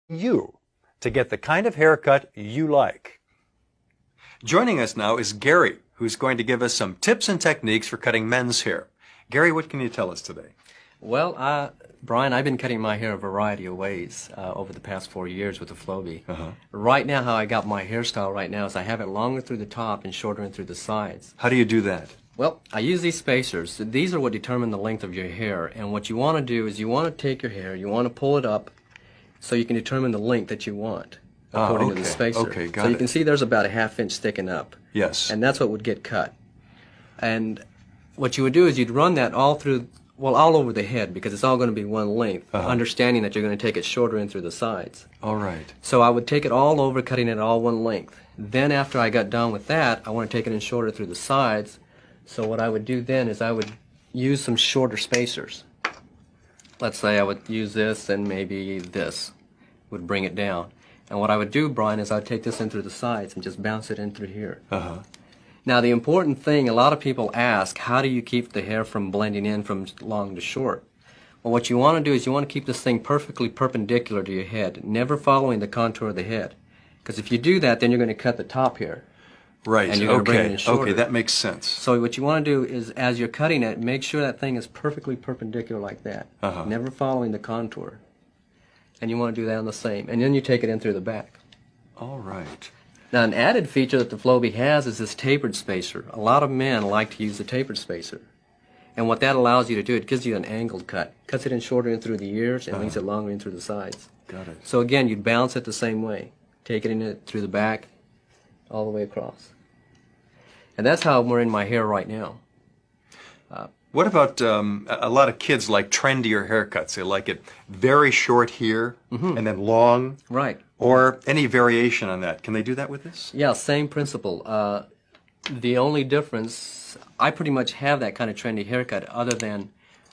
you to get the kind of haircut you like. Joining us now is Gary, who's going to give us some tips and techniques for cutting men's hair. Gary, what can you tell us today? Well, Brian, I've been cutting my hair a variety of ways over the past 4 years with the Flowbee. Right now, how I got my hairstyle right now is I have it longer through the top and shorter in through the sides. How do you do that? Well, I use these spacers. These are what determine the length of your hair. And what you want to do is you want to take your hair, you want to pull it up so you can determine the length that you want according to the spacer. Okay, got so you can see there's about a ½ inch sticking up. Yes. And that's what would get cut. And what you would do is you'd run that all through, well, all over the head, because it's all going to be one length, understanding that you're going to take it shorter in through the sides. All right. So I would take it all over, cutting it all one length. Then after I got done with that, I want to take it in shorter through the sides. So what I would do then is I would use some shorter spacers. Let's say I would use this and maybe this would bring it down. And what I would do, Brian, is I'd take this in through the sides and just bounce it in through here. Now the important thing, a lot of people ask, how do you keep the hair from blending in from long to short? Well, what you want to do is you want to keep this thing perfectly perpendicular to your head, never following the contour of the head. Because if you do that, then you're going to cut the top here. Right, and you're going to bring it in shorter. Okay, that makes sense. So what you want to do is, as you're cutting it, make sure that thing is perfectly perpendicular like that, never following the contour. And you want to do that on the same. And then you take it in through the back. All right. Now, an added feature that the Flowbee has is this tapered spacer. A lot of men like to use the tapered spacer. And what that allows you to do, it gives you an angled cut. Cuts it in shorter in through the ears and leaves it longer in through the sides. Got it. So again, you'd balance it the same way. Take it in through the back, all the way across. And that's how we're in my hair right now. What about a lot of kids like trendier haircuts? They like it very short here and then long. Right. Or any variation on that. Can they do that with this? Yeah, same principle. The only difference, I pretty much have that kind of trendy haircut, other than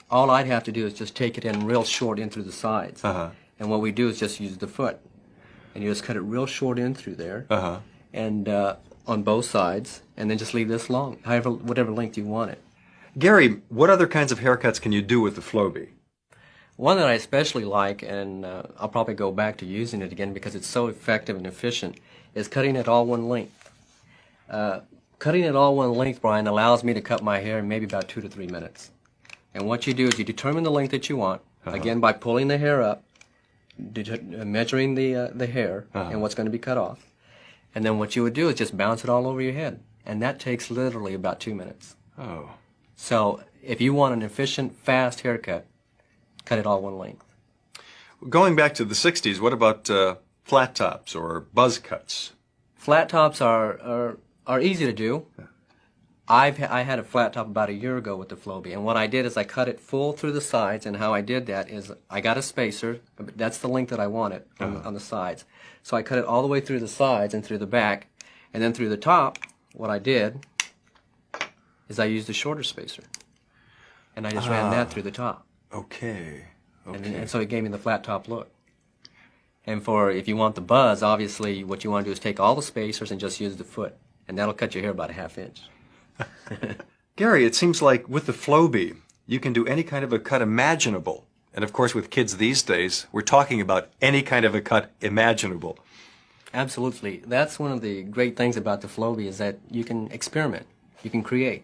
all I'd have to do is just take it in real short in through the sides. And what we do is just use the foot. And you just cut it real short in through there. And on both sides, and then just leave this long, however, whatever length you want it. Gary, what other kinds of haircuts can you do with the Flowbee? One that I especially like, and I'll probably go back to using it again because it's so effective and efficient, is cutting it all one length. Cutting it all one length, Brian, allows me to cut my hair in maybe about 2 to 3 minutes. And what you do is you determine the length that you want, again by pulling the hair up, measuring the hair and what's going to be cut off. And then what you would do is just bounce it all over your head. And that takes literally about 2 minutes. Oh. So if you want an efficient, fast haircut, cut it all one length. Going back to the 60s, what about flat tops or buzz cuts? Flat tops are easy to do. I had a flat top about a year ago with the Flowbee, and what I did is I cut it full through the sides, and how I did that is I got a spacer. That's the length that I wanted on the sides. So I cut it all the way through the sides and through the back, and then through the top, what I did is I used a shorter spacer, and I just ran that through the top. Okay. And so it gave me the flat top look. And if you want the buzz, obviously what you want to do is take all the spacers and just use the foot, and that'll cut your hair about a ½ inch. Gary, it seems like with the Flowbee, you can do any kind of a cut imaginable. And of course, with kids these days, we're talking about any kind of a cut imaginable. Absolutely. That's one of the great things about the Flowbee, is that you can experiment. You can create.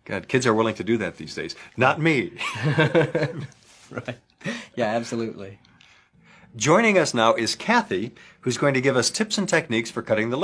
God, kids are willing to do that these days. Not me. Right. Yeah, absolutely. Joining us now is Kathy, who's going to give us tips and techniques for cutting the